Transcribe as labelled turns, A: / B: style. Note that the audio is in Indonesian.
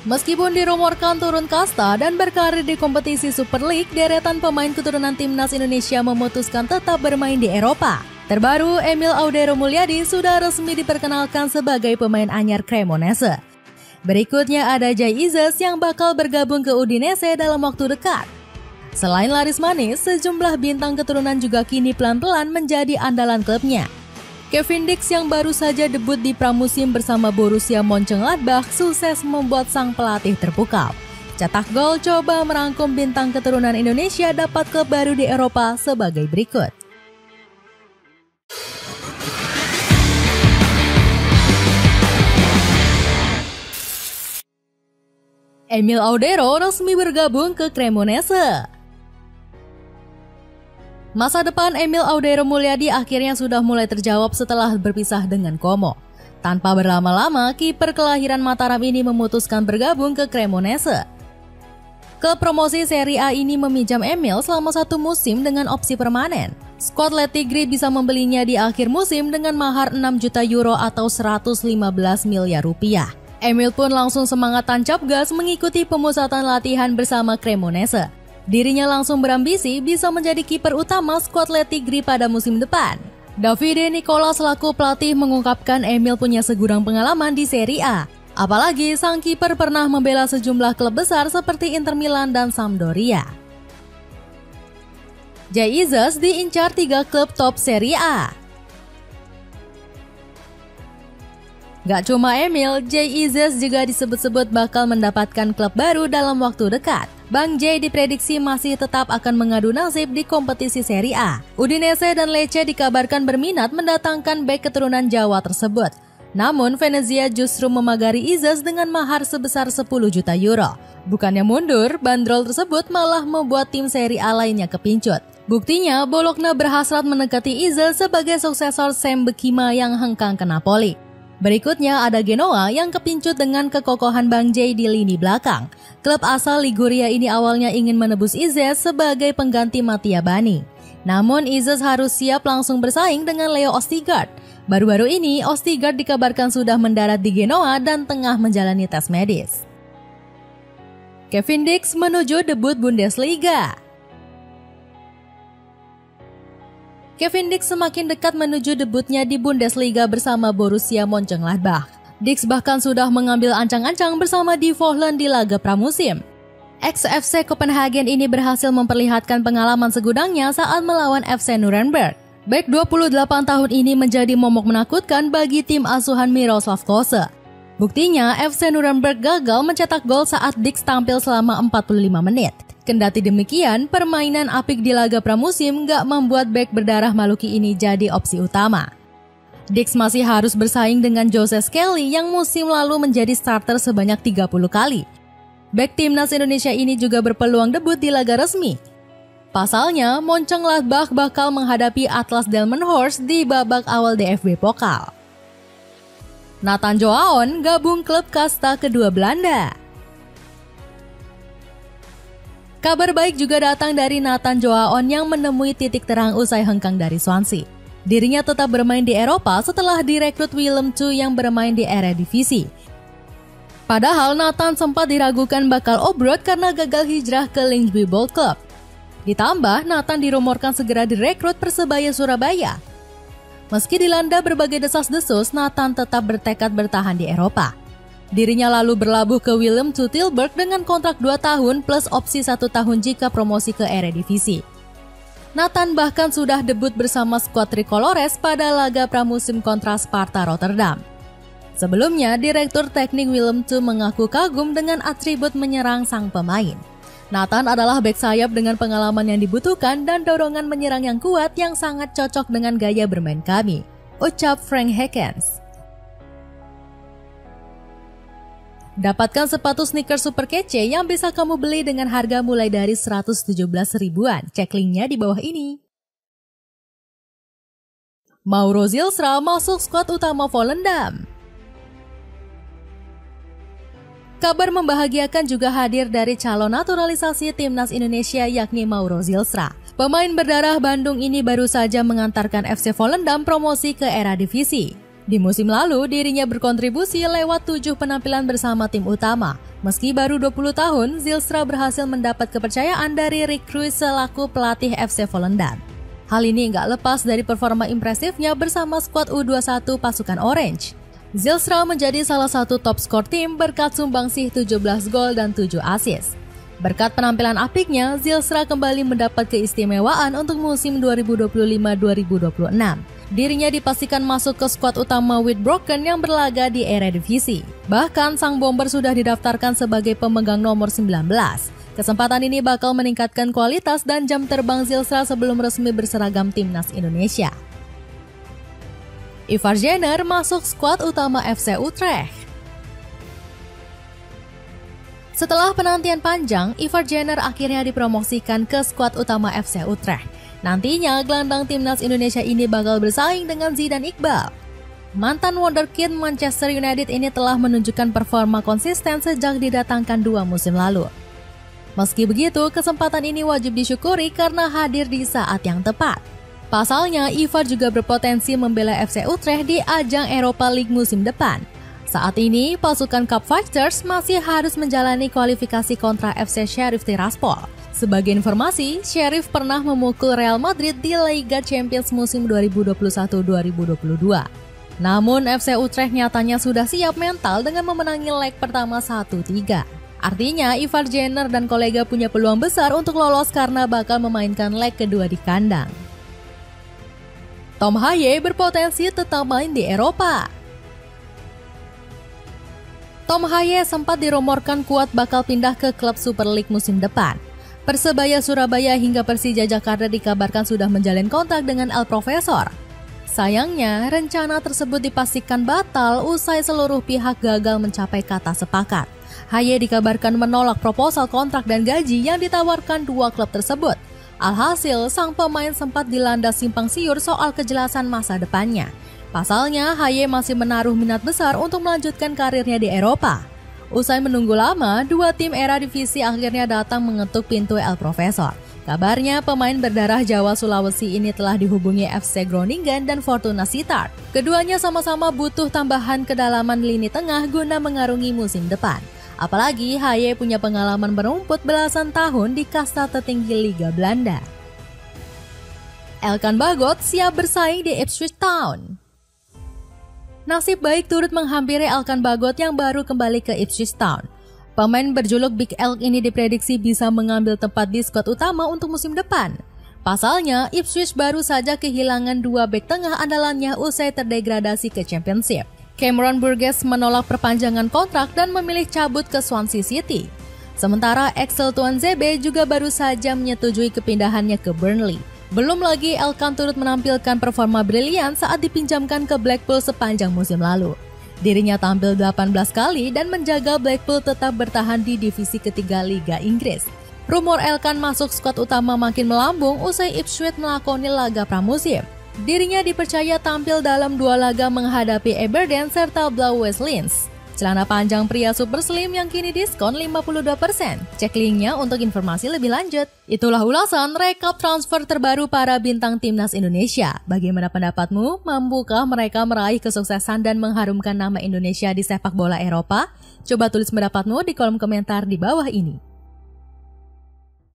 A: Meskipun dirumorkan turun kasta dan berkarir di kompetisi Super League, deretan pemain keturunan timnas Indonesia memutuskan tetap bermain di Eropa. Terbaru, Emil Audero Mulyadi sudah resmi diperkenalkan sebagai pemain anyar Cremonese. Berikutnya ada Jay Izzes yang bakal bergabung ke Udinese dalam waktu dekat. Selain laris manis, sejumlah bintang keturunan juga kini pelan-pelan menjadi andalan klubnya. Kevin Dix yang baru saja debut di pramusim bersama Borussia Mönchengladbach sukses membuat sang pelatih terpukau. Cetak gol coba merangkum bintang keturunan Indonesia dapat klub baru di Eropa sebagai berikut. Emil Audero resmi bergabung ke Cremonese. Masa depan Emil Audero Mulyadi akhirnya sudah mulai terjawab setelah berpisah dengan Como. Tanpa berlama-lama, kiper kelahiran Mataram ini memutuskan bergabung ke Cremonese. Klub promosi Serie A ini meminjam Emil selama 1 musim dengan opsi permanen. Skuad Lettigri bisa membelinya di akhir musim dengan mahar 6 juta euro atau 115 miliar rupiah. Emil pun langsung semangat tancap gas mengikuti pemusatan latihan bersama Cremonese. Dirinya langsung berambisi bisa menjadi kiper utama skuad Lettigri pada musim depan. Davide Nicola selaku pelatih mengungkapkan Emil punya segudang pengalaman di Serie A. Apalagi sang kiper pernah membela sejumlah klub besar seperti Inter Milan dan Sampdoria. Jay Izzes diincar 3 klub top Serie A. Gak cuma Emil, Jay Izzes juga disebut-sebut bakal mendapatkan klub baru dalam waktu dekat. Bang Jay diprediksi masih tetap akan mengadu nasib di kompetisi Serie A. Udinese dan Lecce dikabarkan berminat mendatangkan bek keturunan Jawa tersebut. Namun Venezia justru memagari Izzes dengan mahar sebesar 10 juta euro. Bukannya mundur, bandrol tersebut malah membuat tim Serie A lainnya kepincut. Buktinya, Bologna berhasrat mendekati Izzes sebagai suksesor Sam Bekima yang hengkang ke Napoli. Berikutnya ada Genoa yang kepincut dengan kekokohan Bang Jay di lini belakang. Klub asal Liguria ini awalnya ingin menebus Izzes sebagai pengganti Mattia Bani. Namun Izzes harus siap langsung bersaing dengan Leo Ostigard. Baru-baru ini Ostigard dikabarkan sudah mendarat di Genoa dan tengah menjalani tes medis. Kevin Dix menuju debut Bundesliga. Kevin Dix semakin dekat menuju debutnya di Bundesliga bersama Borussia Mönchengladbach. Dix bahkan sudah mengambil ancang-ancang bersama Die Vollen di laga pramusim. Ex-FC Copenhagen ini berhasil memperlihatkan pengalaman segudangnya saat melawan FC Nuremberg. Bek 28 tahun ini menjadi momok menakutkan bagi tim asuhan Miroslav Klose. Buktinya, FC Nuremberg gagal mencetak gol saat Dix tampil selama 45 menit. Kendati demikian, permainan apik di laga pramusim gak membuat bek berdarah Maluki ini jadi opsi utama. Dix masih harus bersaing dengan Jose Skelly yang musim lalu menjadi starter sebanyak 30 kali. Bek timnas Indonesia ini juga berpeluang debut di laga resmi. Pasalnya, Mönchengladbach bakal menghadapi Atlas Delmenhorst di babak awal DFB Pokal. Nathan Joaon gabung klub kasta kedua Belanda. Kabar baik juga datang dari Nathan Joaon yang menemui titik terang usai hengkang dari Swansea. Dirinya tetap bermain di Eropa setelah direkrut Willem II yang bermain di Eredivisie. Padahal Nathan sempat diragukan bakal obrot karena gagal hijrah ke Lyngby Bold Club. Ditambah, Nathan dirumorkan segera direkrut Persebaya Surabaya. Meski dilanda berbagai desas-desus, Nathan tetap bertekad bertahan di Eropa. Dirinya lalu berlabuh ke Willem II Tilburg dengan kontrak 2 tahun plus opsi 1 tahun jika promosi ke Eredivisie. Nathan bahkan sudah debut bersama skuad Tricolores pada laga pramusim kontra Sparta Rotterdam. Sebelumnya, Direktur Teknik Willem II mengaku kagum dengan atribut menyerang sang pemain. Nathan adalah bek sayap dengan pengalaman yang dibutuhkan dan dorongan menyerang yang kuat yang sangat cocok dengan gaya bermain kami, ucap Frank Hackens. Dapatkan sepatu sneakers super kece yang bisa kamu beli dengan harga mulai dari 117 ribuan. Cek linknya di bawah ini. Mauro Zilstra masuk skuad utama Volendam. Kabar membahagiakan juga hadir dari calon naturalisasi timnas Indonesia yakni Mauro Zilstra. Pemain berdarah Bandung ini baru saja mengantarkan FC Volendam promosi ke Eredivisie. Di musim lalu, dirinya berkontribusi lewat 7 penampilan bersama tim utama. Meski baru 20 tahun, Zylstra berhasil mendapat kepercayaan dari Rick Cruyff selaku pelatih FC Volendam. Hal ini nggak lepas dari performa impresifnya bersama skuad U21 pasukan Orange. Zylstra menjadi salah satu top skor tim berkat sumbangsih 17 gol dan 7 assist. Berkat penampilan apiknya, Zylstra kembali mendapat keistimewaan untuk musim 2025-2026. Dirinya dipastikan masuk ke skuad utama Widbroken yang berlaga di Eredivisie. Bahkan sang bomber sudah didaftarkan sebagai pemegang nomor 19. Kesempatan ini bakal meningkatkan kualitas dan jam terbang Zylstra sebelum resmi berseragam timnas Indonesia. Ivar Jenner masuk skuad utama FC Utrecht. Setelah penantian panjang, Ivar Jenner akhirnya dipromosikan ke skuad utama FC Utrecht. Nantinya, gelandang timnas Indonesia ini bakal bersaing dengan Zidane Iqbal. Mantan wonderkid Manchester United ini telah menunjukkan performa konsisten sejak didatangkan 2 musim lalu. Meski begitu, kesempatan ini wajib disyukuri karena hadir di saat yang tepat. Pasalnya, Ivar juga berpotensi membela FC Utrecht di ajang Europa League musim depan. Saat ini, pasukan Cup Fighters masih harus menjalani kualifikasi kontra FC Sheriff Tiraspol. Sebagai informasi, Sheriff pernah memukul Real Madrid di Liga Champions musim 2021-2022. Namun, FC Utrecht nyatanya sudah siap mental dengan memenangi leg pertama 1-3. Artinya, Ivar Jenner dan kolega punya peluang besar untuk lolos karena bakal memainkan leg kedua di kandang. Tom Haye berpotensi tetap main di Eropa. Tom Haye sempat dirumorkan kuat bakal pindah ke klub Super League musim depan. Persebaya Surabaya hingga Persija Jakarta dikabarkan sudah menjalin kontrak dengan El Profesor. Sayangnya, rencana tersebut dipastikan batal usai seluruh pihak gagal mencapai kata sepakat. Haye dikabarkan menolak proposal kontrak dan gaji yang ditawarkan 2 klub tersebut. Alhasil, sang pemain sempat dilanda simpang siur soal kejelasan masa depannya. Pasalnya, Haye masih menaruh minat besar untuk melanjutkan karirnya di Eropa. Usai menunggu lama, 2 tim Eredivisie akhirnya datang mengetuk pintu El Profesor. Kabarnya, pemain berdarah Jawa Sulawesi ini telah dihubungi FC Groningen dan Fortuna Sittard. Keduanya sama-sama butuh tambahan kedalaman lini tengah guna mengarungi musim depan. Apalagi Haye punya pengalaman berumput belasan tahun di kasta tertinggi Liga Belanda. Elkan Bagot siap bersaing di Ipswich Town. Nasib baik turut menghampiri Elkan Bagot yang baru kembali ke Ipswich Town. Pemain berjuluk Big Elk ini diprediksi bisa mengambil tempat di skuad utama untuk musim depan. Pasalnya, Ipswich baru saja kehilangan 2 bek tengah andalannya usai terdegradasi ke Championship. Cameron Burgess menolak perpanjangan kontrak dan memilih cabut ke Swansea City. Sementara Axel Tuanzebe juga baru saja menyetujui kepindahannya ke Burnley. Belum lagi Elkan turut menampilkan performa brilian saat dipinjamkan ke Blackpool sepanjang musim lalu. Dirinya tampil 18 kali dan menjaga Blackpool tetap bertahan di divisi ketiga Liga Inggris. Rumor Elkan masuk skuad utama makin melambung usai Ipswich melakoni laga pramusim. Dirinya dipercaya tampil dalam 2 laga menghadapi Aberdeen serta Blau West Linz. Celana panjang pria super slim yang kini diskon 52%. Cek linknya untuk informasi lebih lanjut. Itulah ulasan rekap transfer terbaru para bintang timnas Indonesia. Bagaimana pendapatmu? Mampukah mereka meraih kesuksesan dan mengharumkan nama Indonesia di sepak bola Eropa? Coba tulis pendapatmu di kolom komentar di bawah ini.